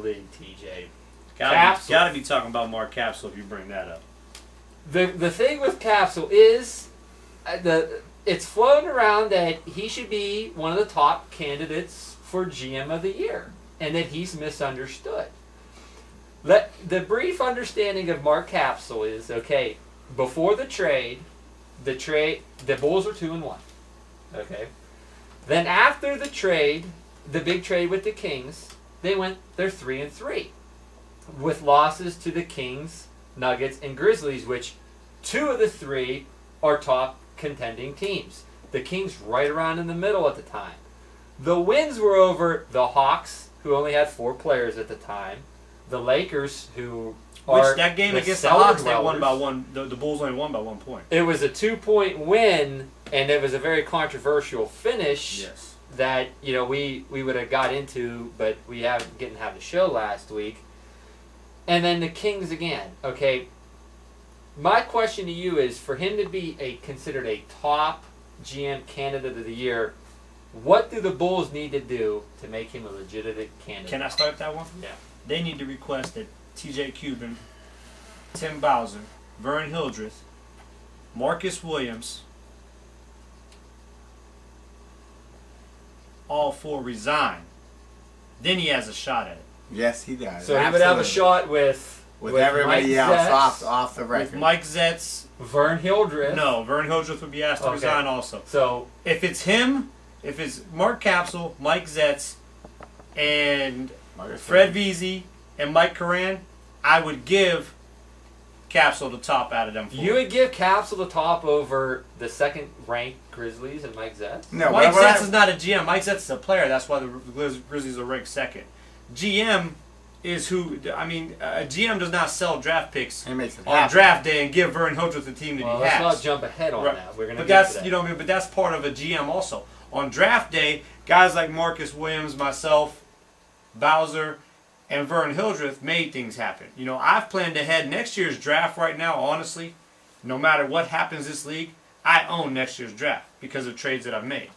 league, TJ. Gotta be talking about Mark Kapsal if you bring that up. The thing with Kapsal is it's floating around that he should be one of the top candidates for GM of the year, and that he's misunderstood. The brief understanding of Mark Kapsal is, okay, before the trade, the Bulls were 2-1. Okay. Then after the trade, the big trade with the Kings, they're 3-3, with losses to the Kings, Nuggets, and Grizzlies, which 2 of the 3 are top contending teams. The Kings right around in the middle at the time. The wins were over the Hawks, who only had 4 players at the time, the Lakers, who are that game the against the cellar Hawks, they dwellers. won by one. The Bulls only won by 1 point. It was a 2-point win, and it was a very controversial finish. Yes. That we would have got into, but we didn't have the show last week. And then the Kings again. Okay, my question to you is, for him to be considered a top GM candidate of the year, what do the Bulls need to do to make him a legitimate candidate? Can I start that one? Yeah. They need to request that T.J. Cuban, Tim Bowser, Vern Hildreth, Marcus Williams, all 4 resign. Then he has a shot at it. Yes, he does. So he would have a shot with everybody Mike else Zetz, off the record. With Mike Zetz. Vern Hildreth. No, Vern Hildreth would be asked to resign also. So if it's him, if it's Mark Kapsal, Mike Zetz, and Fred Veazey and Mike Karan, I would give Kapsal the top out of them 4. You would give Kapsal the top over the second-ranked Grizzlies and Mike Zetz? No, Mike Zetz is not a GM. Mike Zetz is a player. That's why the Grizzlies are ranked 2nd. GM is who. I mean, a GM does not sell draft picks He makes it on happen. draft day and give Vern Hildreth the team that he Let's has. not jump ahead on Right. that. We're going to But get that's to that. you know what I mean. But that's part of a GM also. On draft day, guys like Marcus Williams, myself, Bowser, and Vern Hildreth made things happen. You know, I've planned ahead next year's draft right now. Honestly, no matter what happens this league, I own next year's draft because of trades that I've made.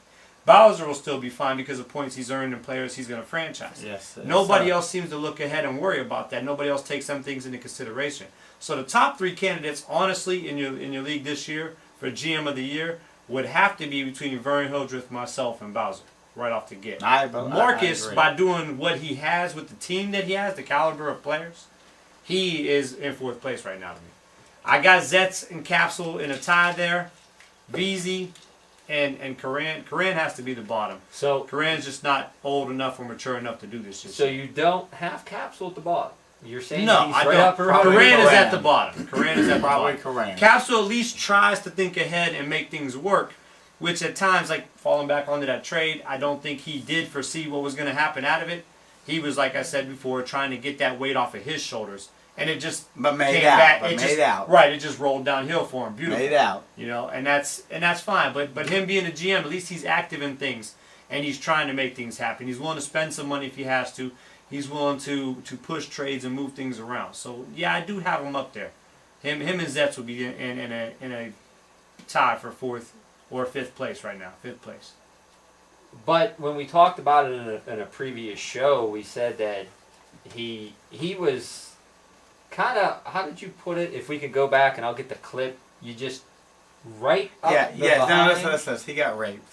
Bowser will still be fine because of points he's earned and players he's going to franchise. Yes. Nobody else seems to look ahead and worry about that. Nobody else takes some things into consideration. So the top 3 candidates, honestly, in your league this year for GM of the year would have to be between Vern Hildreth, myself, and Bowser right off the get. Marcus, I agree. by doing what he has with the team that he has, the caliber of players, he is in 4th place right now to me. I got Zetz and Kapsal in a tie there. Veazey and Karan. Karan has to be the bottom. So Karan's just not old enough or mature enough to do this shit. So you don't have Kapsal at the bottom. You're saying no, he's I right don't. up around Karan is Karan. at the bottom. Karan is at the Probably bottom. Karan. Kapsal at least tries to think ahead and make things work, which at times, like falling back onto that trade, I don't think he did foresee what was going to happen out of it. He was, like I said before, trying to get that weight off of his shoulders, and it just made came out. back. But It made just, out. Right, it just rolled downhill for him. Beautiful. Made out. You know, and that's fine. But him being a GM, at least he's active in things, and he's trying to make things happen. He's willing to spend some money if he has to. He's willing to push trades and move things around. So yeah, I do have him up there. Him and Zetz will be in a tie for 4th or 5th place right now. 5th place. But when we talked about it in a previous show, we said that he was kind of, how did you put it? If we could go back and I'll get the clip, you just right up the behind. No, listen. He got raped.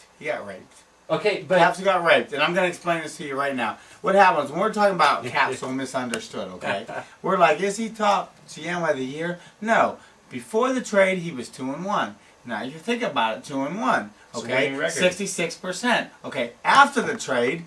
Okay, but Kapsal got raped, and I'm going to explain this to you right now. What happens when we're talking about Kapsal misunderstood, okay? We're like, is he top GM of the year? No. Before the trade, he was 2-1. Now you think about it, 2-1, okay? 66%. Okay, after the trade,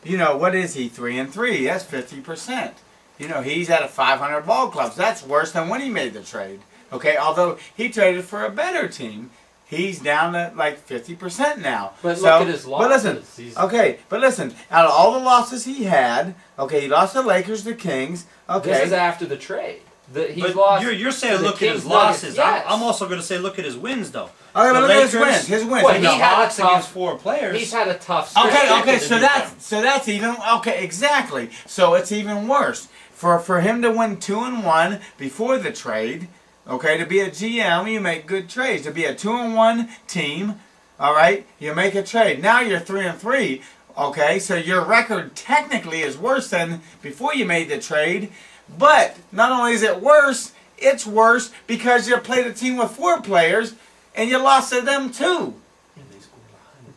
you know, what is he? 3-3. That's 50%. You know, he's at a 500 ball clubs. That's worse than when he made the trade. Okay, although he traded for a better team. He's down to like 50% now. But look at his losses. But listen, out of all the losses he had, okay, he lost the Lakers, the Kings. Okay, this is after the trade. He's But lost. you're saying to the look at his Kings, losses. Nuggets, yes. I'm also going to say look at his wins though. Okay, The but look at his Lakers- wins. His wins. Well, And he the had a Hawks tough- against 4 players. He's had a tough stretch. Okay, to so do that's even okay. Exactly. So it's even worse for him to win 2-1 before the trade. Okay, to be a GM, you make good trades. To be a 2-1 team, all right, you make a trade. Now you're 3-3. Okay, so your record technically is worse than before you made the trade. But not only is it worse, it's worse because you played a team with 4 players and you lost to them too.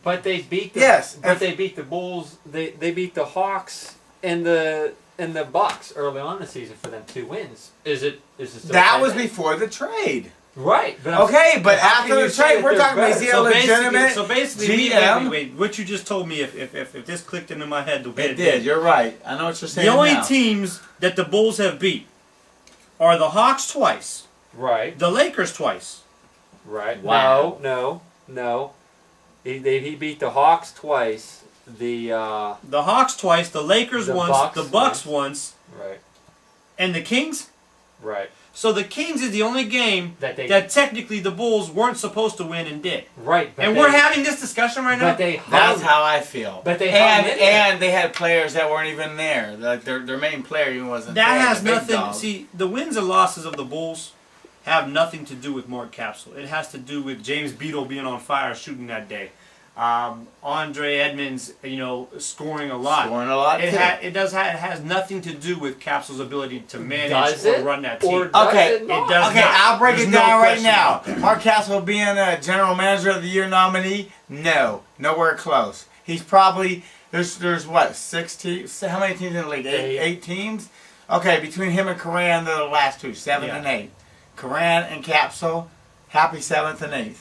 But they beat the, Yes. But they beat the Bulls. They beat the Hawks and the Bucks early on in the season for them 2 wins. Is it still That was tight? before the trade. Right. But Okay, but how after can the you say trade, that we're they're talking about better? is he a legitimate so basically, GM? wait, what you just told me, if this clicked into my head the way It did. You're right. I know what you're saying. The only now. teams that the Bulls have beat are the Hawks twice, Right. the Lakers twice. Right. Wow. No. He beat the Hawks twice. The Hawks twice, the Lakers The once, Bucks the Bucks once, right. and the Kings. Right. So the Kings is the only game That they technically the Bulls weren't supposed to win and did. right. But And they, we're having this discussion right now. But they That's hung- how I feel. But they hung in there. and they had players that weren't even there. Like their main player even wasn't That there. has the big nothing. dog. See, the wins and losses of the Bulls have nothing to do with Mark Kapsal. It has to do with James Beadle being on fire shooting that day. Andre Edmonds, scoring a lot. Scoring a lot, It too. has nothing to do with Kapsal's ability to manage Does or it? run that team. Or does Okay, it not? it does Okay, not. I'll break There's it no down right question now. about that. Mark Kapsal being a general manager of the year nominee? No, nowhere close. He's probably there's what 6 teams? How many teams in the league? Eight teams. Okay, between him and Coran, they're the last 2, 7 Yeah. and 8. Coran and Kapsal, happy 7th and 8th.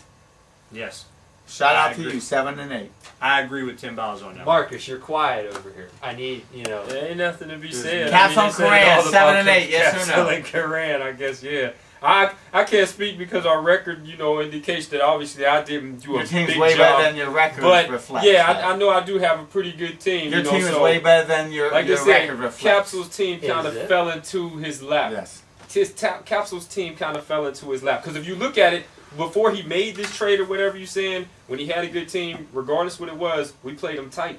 Yes, Shout I out to agree. you, 7 and 8. I agree with Tim Bowser on that. Marcus, you're quiet over here. I need There ain't nothing to be said. Caps on they said it Koran, all 7 about and 8, yes or Caps no? and Koran, I guess, yeah. I can't speak because our record, indicates that obviously I didn't do Your a team's big way job. better than your record But reflects. yeah, that. I know I do have a pretty good team. Your team is so, way better than your like I your said, record reflects. Capsule's team Is kind of it? fell into his lap. Yes. Capsule's team kind of fell into his lap. Because if you look at it, before he made this trade or whatever you're saying, when he had a good team, regardless what it was, we played him tight.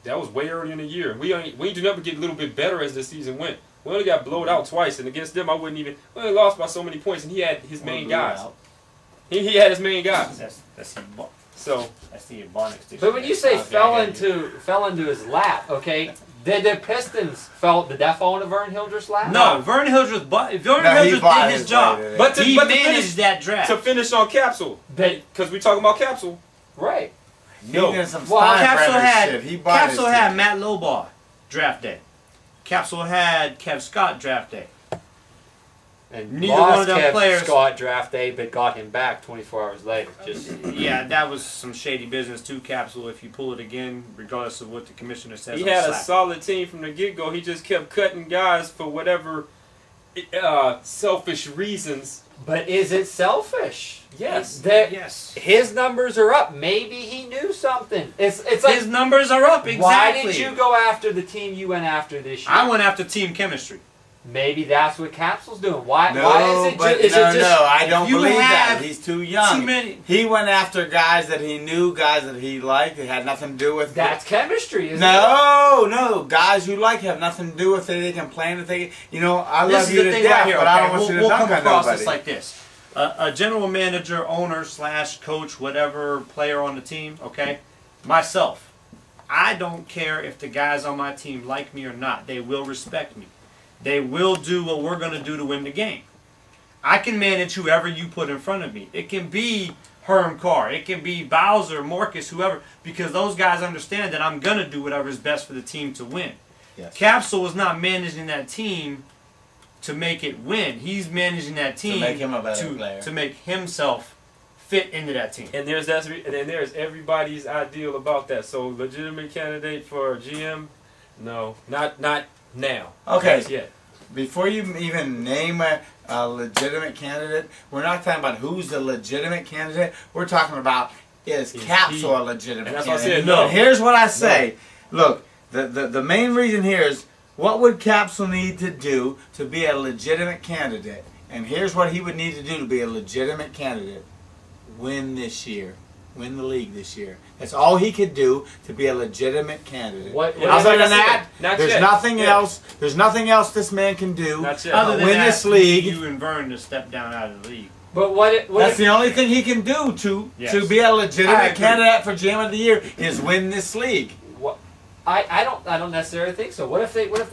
That was way early in the year. We did never get a little bit better as the season went. We only got blowed out twice, and against them, I wouldn't even. We only lost by so many points, and he had his main guys. He had his main guys. That's So the Ebonics. But when you say fell into his lap, okay, did the Pistons did that fall into Vern Hildreth's lap? No, Vernon Hildreth No, he bought did his job. way to But to- he but to managed finish- that draft. to finish on Capsule, because we talking about Capsule. Right. He needed some Well, Steinbrenner shit. He bought his Capsule had team. Matt Lobar draft day. Capsule had Kev Scott draft day. And Neither lost one of them Kev players- Scott draft day, but got him back 24 hours later. Just Yeah, that was some shady business too, Capsule. If you pull it again, regardless of what the commissioner says, He on had a Slack. solid team from the get-go. He just kept cutting guys for whatever selfish reasons. But is it selfish? Yes. Yes. His numbers are up. Maybe he knew something. It's like, His numbers are up, exactly. why did you go after the team you went after this year? I went after team chemistry. Maybe that's what Capsule's doing. Why is it but is no, it just no, I don't you believe that. have He's too young. too many- He went after guys that he knew, guys that he liked. It had nothing to do with that's chemistry, isn't No, guys you like have nothing to do with it. They can plan if they, I This love is you the to thing death, right here. but I don't Okay, want you to we'll dunk come on across nobody. this like this. A general manager, owner / coach, whatever player on the team, okay? Myself, I don't care if the guys on my team like me or not. They will respect me. They will do what we're going to do to win the game. I can manage whoever you put in front of me. It can be Herm Carr. It can be Bowser, Marcus, whoever, because those guys understand that I'm going to do whatever is best for the team to win. Yes. Capsule was not managing that team to make it win. He's managing that team make him a better player. to make himself fit into that team. And there's everybody's ideal about that. So legitimate candidate for GM, no, not now. Okay. Not yet. Before you even name a legitimate candidate, we're not talking about who's the legitimate candidate. We're talking about is Capsule a legitimate And that's what I candidate. said, no. And here's what I say. Look, the main reason here is what would Capsule need to do to be a legitimate candidate? And here's what he would need to do to be a legitimate candidate. Win this year. Win the league this year. That's all he could do to be a legitimate candidate. What- Other like I than said, that, not there's yet. nothing Yeah. else. There's nothing else this man can do. Not yet. Other than win that, this league. you and Vern to step down out of the league. But what That's if, the only thing he can do to Yes. be a I legitimate agree. candidate for GM of the year is win this league. what, I don't necessarily think so. What if they